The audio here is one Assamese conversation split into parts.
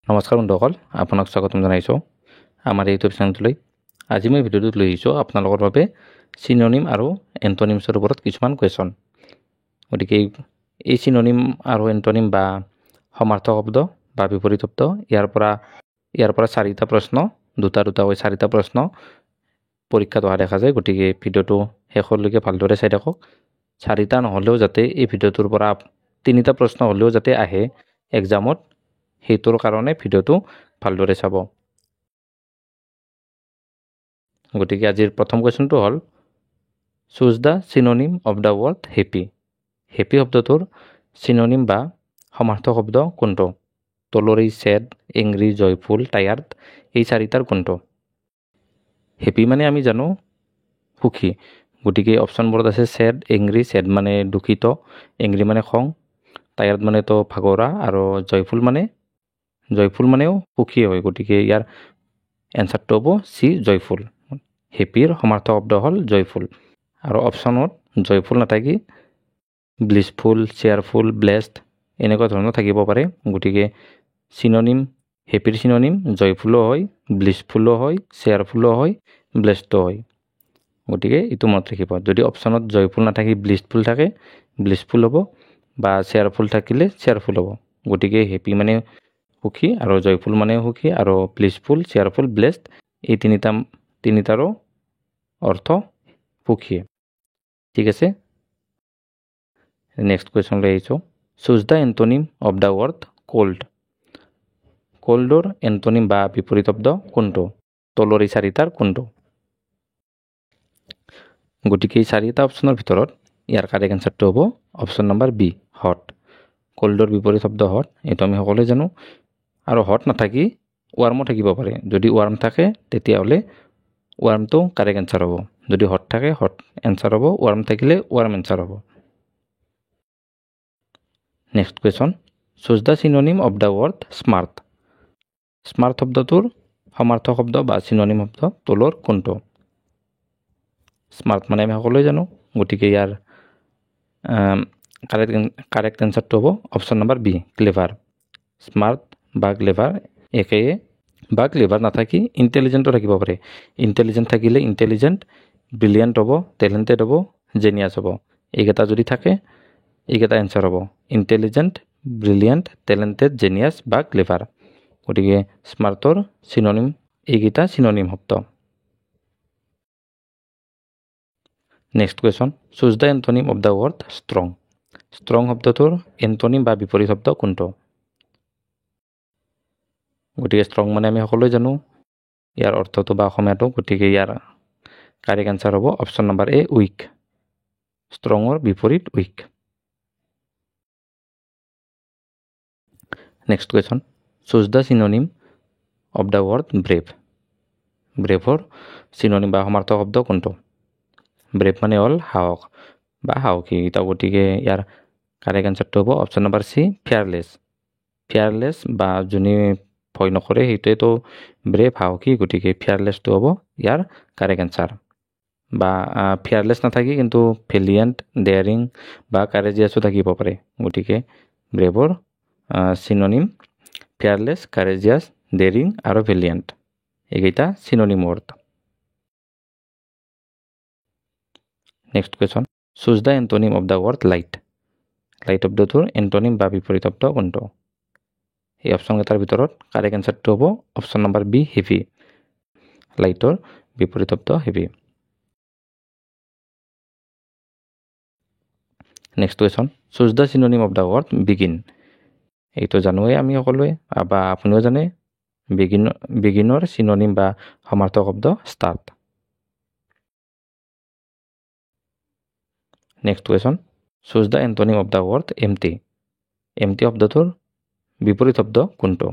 নমস্কাৰ বন্ধুসকল, আপোনাক স্বাগতম জনাইছোঁ আমাৰ ইউটিউব চেনেলটোলৈ। আজি মই ভিডিঅ'টোত লৈ আহিছোঁ আপোনালোকৰ বাবে চিনোনিম আৰু এণ্টনিমছৰ ওপৰত কিছুমান কুৱেশ্যন। গতিকে এই চিনোনিম আৰু এণ্টনিম বা সমাৰ্থক শব্দ বা বিপৰীত শব্দ ইয়াৰ পৰা 4টা প্ৰশ্ন, দুটাকৈ 4টা প্ৰশ্ন পৰীক্ষাত অহা দেখা যায়। গতিকে ভিডিঅ'টো শেষলৈকে ভালদৰে চাই থাকক। 4টা নহ'লেও যাতে এই ভিডিঅ'টোৰ পৰা 3টা প্ৰশ্ন হ'লেও যাতে আহে এক্সামত, সেইটোৰ কাৰণে ভিডিঅ'টো ভালদৰে চাব। গতিকে আজিৰ প্ৰথম কুৱেশ্যনটো হ'ল choose the synonym of the word happy. Happy শব্দটোৰ চিনোনিম বা সমাৰ্থক শব্দ কোনটো? তলৰ এই ছেড, এংগ্ৰি, জয়ফুল, টায়াৰ্ড এই 4টাৰ কোনটো? হেপী মানে আমি জানো সুখী। গতিকে অপশ্যনবোৰত আছে ছেড, এংগ্ৰি। ছেড মানে দুখিত, এংগ্ৰি মানে খং, টায়াৰ্ড মানে তো ভাগৰা, আৰু জয়ফুল মানেও সুখী হয়। গতিকে ইয়াৰ এনচাৰটো হ'ব চি, জয়ফুল। হেপীৰ সমাৰ্থক শব্দ হ'ল জয়ফুল। আৰু অপশ্যনত জয়ফুল নাথাকি ব্লিছফুল, চেয়াৰফুল, ব্লেছড এনেকুৱা ধৰণৰ থাকিব পাৰে। গতিকে চিনোনিম, হেপীৰ চিনোনিম জয়ফুলো হয়, ব্লিছফুলো হয়, চেয়াৰফুলো হয়, ব্লেছডো হয়। গতিকে এইটো মনত ৰাখিব। যদি অপশ্যনত জয়ফুল নাথাকি ব্লিছফুল থাকে, ব্লিছফুল হ'ব, বা চেয়াৰফুল থাকিলে চেয়াৰফুল হ'ব। গতিকে হেপী মানে সুখী, আৰু জয়ফুল মানেও সুখী, আৰু ব্লিছফুল, চেয়াৰফুল, ব্লেছড এই তিনিটাৰো অৰ্থ সুখী। ঠিক আছে, নেক্সট কুৱেশ্যন লৈ আহিছোঁ। Choose the antonym of the word cold. কোল্ডৰ এণ্টনিম বা বিপৰীত শব্দ কোনটো? তলৰ এই 4টাৰ কোনটো? গতিকে এই 4টা অপশ্যনৰ ভিতৰত ইয়াৰ কাৰেক্ট এনচাৰটো হ'ব অপশ্যন নম্বৰ বি, হট। কোল্ডৰ বিপৰীত শব্দ হট, এইটো আমি সকলোৱে জানো। আৰু হট নাথাকি ৱাৰ্মো থাকিব পাৰে। যদি ৱাৰ্ম থাকে তেতিয়াহ'লে ৱাৰ্মটো কাৰেক্ট এনচাৰ হ'ব। যদি হট থাকে হট এনচাৰ হ'ব, ৱাৰ্ম থাকিলে ৱাৰ্ম এনচাৰ হ'ব। Next question, choose the synonym of the word smart. Smart শব্দটোৰ সমাৰ্থক শব্দ বা চিনোনিম শব্দ তলৰ কোনটো? স্মাৰ্ট মানে আমি সকলোৱে জানো। গতিকে ইয়াৰ কাৰেক্ট এনচাৰটো হ'ব অপশ্যন নম্বৰ বি, ক্লেভাৰ। স্মাৰ্ট বা ক্লেভাৰ একেয়ে, বা ক্লেভাৰ নাথাকি ইণ্টেলিজেণ্টো থাকিব পাৰে। ইণ্টেলিজেণ্ট থাকিলে ইণ্টেলিজেণ্ট, ব্ৰিলিয়েণ্ট হ'ব, টেলেণ্টেড হ'ব, জেনিয়াছ হ'ব। এইকেইটা যদি থাকে এইকেইটা এনচাৰ হ'ব ইণ্টেলিজেণ্ট, ব্ৰিলিয়েণ্ট, টেলেণ্টেড, জেনিয়াছ বা ক্লেভাৰ। গতিকে স্মাৰ্টৰ চিনোনিম এইকেইটা চিনোনিম শব্দ। Next question, choose the antonym of the word strong. Strong শব্দটোৰ এণ্টনিম বা বিপৰীত শব্দ কোনটো? গতিকে ষ্ট্ৰং মানে আমি সকলোৱে জানো ইয়াৰ অৰ্থটো বা অসমীয়াটো। গতিকে ইয়াৰ কাৰেক্ট এনচাৰ হ'ব অপশ্যন নম্বৰ এ, উইক। ষ্ট্ৰঙৰ বিপৰীত weak. Next question, choose the synonym of the word brave. ব্ৰেভৰ চিনোনিম বা সমাৰ্থক শব্দ কোনটো? ব্ৰেভ মানে হ'ল সাহস বা সাহসী। গতিকে ইয়াৰ কাৰেক্ট এনচাৰটো হ'ব অপশ্যন নম্বৰ চি, ফিয়াৰলেছ। ফিয়াৰলেছ বা যোনে ভয় নকৰে সেইটোৱেতো ব্ৰেভ, সাহসী। গতিকে ফিয়াৰলেছটো হ'ব ইয়াৰ কাৰেক্ট এনচাৰ। বা ফিয়াৰলেছ নাথাকি কিন্তু ভেলিয়েণ্ট, ডেয়াৰিং বা কাৰেজিয়াছো থাকিব পাৰে। গতিকে ব্ৰেভৰ চিনোনিম ফিয়াৰলেছ, কাৰেজিয়াছ, ডেয়াৰিং আৰু ভেলিয়েণ্ট এইকেইটা synonym word. Next question, choose the antonym of the word light. Light শব্দটোৰ এণ্টনিম বা বিপৰীত শব্দ কোনটো? এই অপশ্যনকেইটাৰ ভিতৰত কাৰেক্ট এনচাৰটো হ'ব অপশ্যন নম্বৰ বি, হেভি। লাইটৰ বিপৰীত শব্দ heavy. Next question, choose the synonym of the word begin. এইটো জানোৱে আমি সকলোৱে, বা আপুনিও জানে। বিগিনৰ চিনোনিম বা সমাৰ্থক শব্দ start. Next question, choose the antonym of the word empty. Empty শব্দটোৰ বিপৰীত শব্দ কোনটো?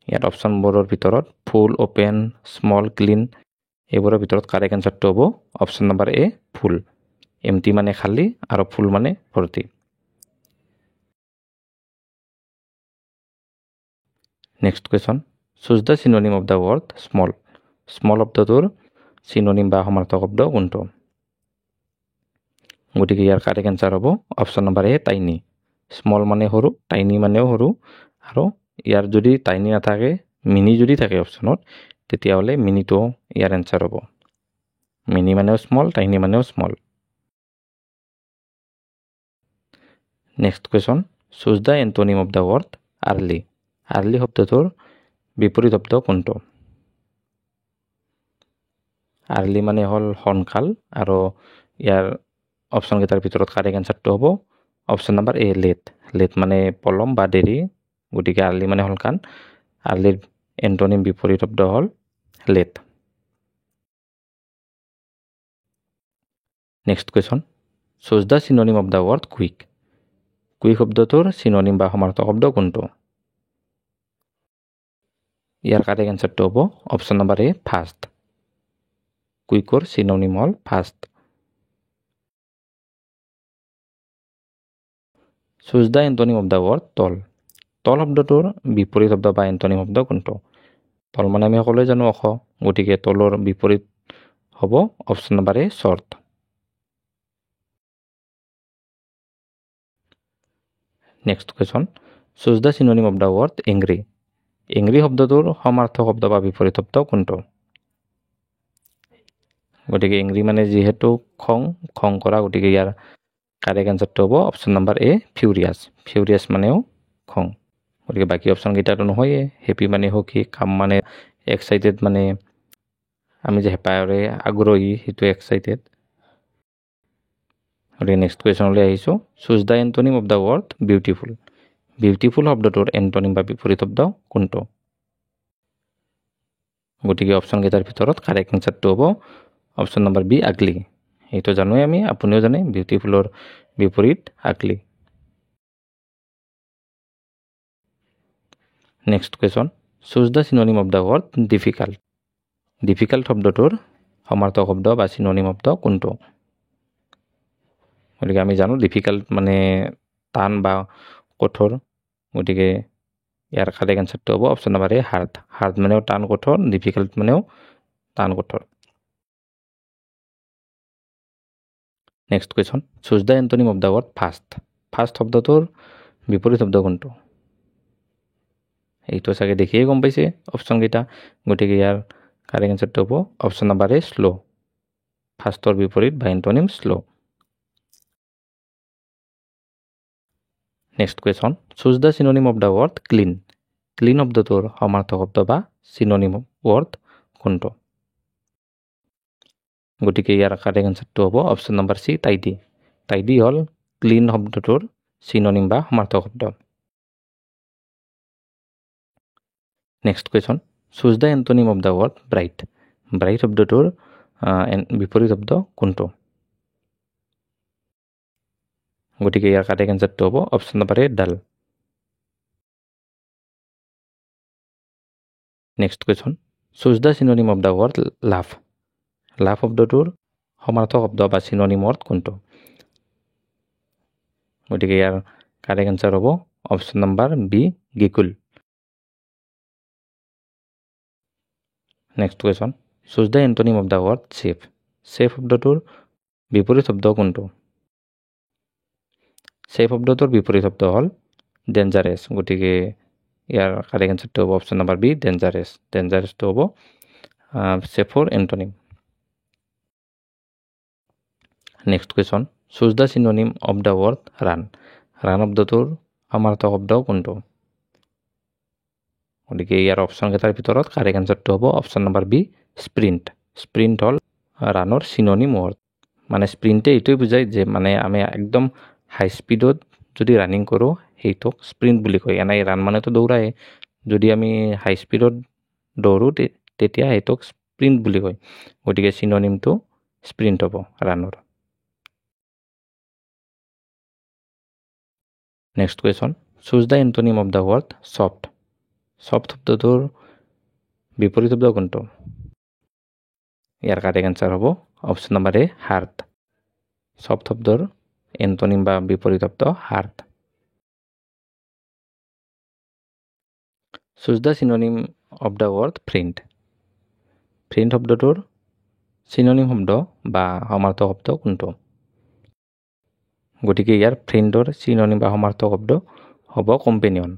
ইয়াত অপশ্যনবোৰৰ ভিতৰত ফুল, অপেন, স্মল, ক্লিন এইবোৰৰ ভিতৰত কাৰেক্ট এনচাৰটো হ'ব option number A, full. Empty মানে খালী আৰু ফুল মানে ভৰ্তি। Next question, choose the synonym of the word small. Small শব্দটোৰ চিনোনিম বা সমাৰ্থক শব্দ কোনটো? গতিকে ইয়াৰ কাৰেক্ট এনচাৰ হ'ব option number A, tiny. Small মানে সৰু, টাইনি মানেও সৰু, আৰু ইয়াৰ যদি টাইনি নাথাকে মিনি যদি থাকে অপশ্যনত তেতিয়াহ'লে মিনিটো ইয়াৰ এনচাৰ হ'ব মিনি মানেও স্মল টাইনি মানেও small next question choose the antonym of the word early early শব্দটোৰ বিপৰীত শব্দ কোনটো আৰ্লি মানে হ'ল সোনকাল আৰু ইয়াৰ অপশ্যনকেইটাৰ ভিতৰত কাৰেক্ট এনচাৰটো হ'ব অপশ্যন নাম্বাৰ এ লেট লেট মানে পলম বা দেৰি গতিকে আৰ্লি মানে সোনকাল আৰ্লিৰ এণ্টনিম বিপৰীত শব্দ হ'ল late next question choose the synonym of the word quick quick শব্দটোৰ চিননিম বা সমাৰ্থক শব্দ কোনটো ইয়াৰ কাৰেক্ট এনচাৰটো হ'ব অপশ্যন নাম্বাৰ এ ফাষ্ট কুইকৰ চিননিম হ'ল fast choose the antonym of the word tall tall শব্দটোৰ বিপৰীত শব্দ বা এণ্টনিম শব্দ কোনটো টল মানে আমি সকলোৱে জানো ওখ গতিকে তলৰ বিপৰীত হ'ব option number A short next question choose the synonym of the word angry angry শব্দটোৰ সমাৰ্থক শব্দ বা বিপৰীত শব্দ কোনটো গতিকে এংগ্ৰি মানে যিহেতু খং কৰা গতিকে ইয়াৰ কাৰেক্ট এনচাৰটো হ'ব অপশ্যন নাম্বাৰ এ ফিউৰিয়াছ ফিউৰিয়াছ মানেও খং গতিকে বাকী অপশ্যনকেইটাতো নহয়ে হেপী মানে সুখী কাম মানে এক্সাইটেড মানে আমি যে হেঁপাহেৰে আগ্ৰহী সেইটো এক্সাইটেড গতিকে নেক্সট কুৱেশ্যনলৈ আহিছোঁ choose the antonym of the word beautiful beautiful শব্দটোৰ এণ্টনিম বা বিপৰীত শব্দ কোনটো গতিকে অপশ্যনকেইটাৰ ভিতৰত কাৰেক্ট এনচাৰটো হ'ব অপশ্যন নাম্বাৰ বি আগলি এইটো জানোৱে আমি আপুনিও জানে বিউটিফুলৰ বিপৰীত ugly next question choose the synonym of the word difficult difficult শব্দটোৰ সমাৰ্থক শব্দ বা চিননিম শব্দ কোনটো গতিকে আমি জানো ডিফিকাল্ট মানে টান বা কঠোৰ গতিকে ইয়াৰ কাৰেক্ট এনচাৰটো হ'ব option number A hard hard মানেও টান কঠোৰ ডিফিকাল্ট মানেও টান কঠোৰ next question choose the antonym of the word fast fast শব্দটোৰ বিপৰীত শব্দ কোনটো এইটো চাগে দেখিয়ে গম পাইছে অপশ্যনকেইটা গতিকে ইয়াৰ কাৰেক্ট এনচাৰটো হ'ব অপশ্যন নাম্বাৰ এ শ্ল' ফাষ্টৰ বিপৰীত বা antonym slow' next question choose the synonym of the word clean clean শব্দটোৰ সমাৰ্থক শব্দ বা চিননিম ৱৰ্ড কোনটো গতিকে ইয়াৰ কাৰেক্ট এনচাৰটো হ'ব option number C tidy tidy হ'ল ক্লিন শব্দটোৰ চিননিম বা সমাৰ্থক শব্দ next question choose the antonym of the word bright bright শব্দটোৰ বিপৰীত শব্দ কোনটো গতিকে ইয়াৰ কাৰেক্ট এনচাৰটো হ'ব option number A dull next question choose the synonym of the word love love শব্দটোৰ সমাৰ্থক শব্দ বা চিননিম ৱৰ্ড কোনটো গতিকে ইয়াৰ কাৰেক্ট এনচাৰ হ'ব অপশ্যন নাম্বাৰ বি গিকুল next question choose the antonym of the word safe safe শব্দটোৰ বিপৰীত শব্দ কোনটো ছেফ শব্দটোৰ বিপৰীত শব্দ হ'ল ডেঞ্জাৰাছ গতিকে ইয়াৰ কাৰেক্ট এনচাৰটো হ'ব অপশ্যন নাম্বাৰ বি ডেঞ্জাৰাছ ডেঞ্জাৰাছটো হ'ব ছেফৰ antonym next question choose the synonym of the word run run শব্দটোৰ সমাৰ্থক শব্দ কোনটো গতিকে ইয়াৰ অপশ্যনকেইটাৰ ভিতৰত কাৰেক্ট এনচাৰটো হ'ব option number B sprint sprint হ'ল ৰানৰ চিননিম ৱৰ্ড মানে স্প্ৰিণ্টে এইটোৱে বুজায় যে মানে আমি একদম হাই স্পীডত যদি ৰানিং কৰোঁ সেইটোক স্প্ৰিণ্ট বুলি কয় এনেই ৰান মানেতো দৌৰাই যদি আমি হাই স্পীডত দৌৰোঁ তেতিয়া সেইটোক স্প্ৰিণ্ট বুলি কয় গতিকে চিননিমটো স্প্ৰিণ্ট হ'ব ৰানৰ next question choose the antonym of the word soft soft শব্দটোৰ বিপৰীত শব্দ কোনটো ইয়াৰ কাৰেক্ট এনচাৰ হ'ব option number A hard soft শব্দৰ এণ্টনিম বা বিপৰীত শব্দ hard choose the synonym of the word friend friend শব্দটোৰ চিননিম শব্দ বা সমাৰ্থক শব্দ কোনটো গতিকে ইয়াৰ ফ্ৰেণ্ডৰ চিননিম বা সমাৰ্থক শব্দ হ'ব কম্পেনিয়ন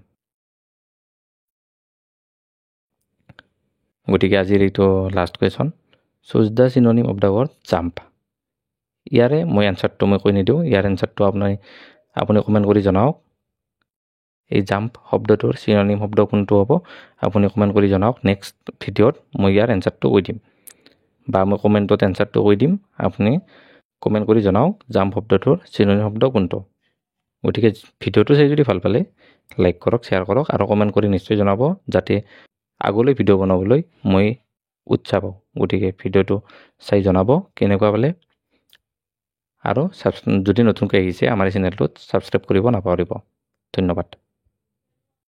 গতিকে আজিৰ এইটো last question. Choose the synonym of the word jump. ইয়াৰে মই এনচাৰটো মই কৈ নিদিওঁ, ইয়াৰ এনচাৰটো আপুনি কমেণ্ট কৰি জনাওক। এই জাম্প শব্দটোৰ চিননিম শব্দ কোনটো হ'ব আপুনি কমেণ্ট কৰি জনাওক। নেক্সট ভিডিঅ'ত মই ইয়াৰ এনচাৰটো কৈ দিম, বা মই কমেণ্টত এনচাৰটো কৈ দিম, আপুনি কমেণ্ট কৰি জনাওক জাম্প শব্দটোৰ চিননিম শব্দ কোনটো। গতিকে ভিডিঅ'টো চাই যদি ভাল পালে লাইক কৰক, শ্বেয়াৰ কৰক আৰু কমেণ্ট কৰি নিশ্চয় জনাব, যাতে আগলৈ ভিডিঅ' বনাবলৈ মই উৎসাহ পাওঁ। গতিকে ভিডিঅ'টো চাই জনাব কেনেকুৱা পালে, আৰু যদি নতুনকৈ আহিছে আমাৰ এই চেনেলটোত ছাবস্ক্ৰাইব কৰিব নাপাহৰিব। ধন্যবাদ।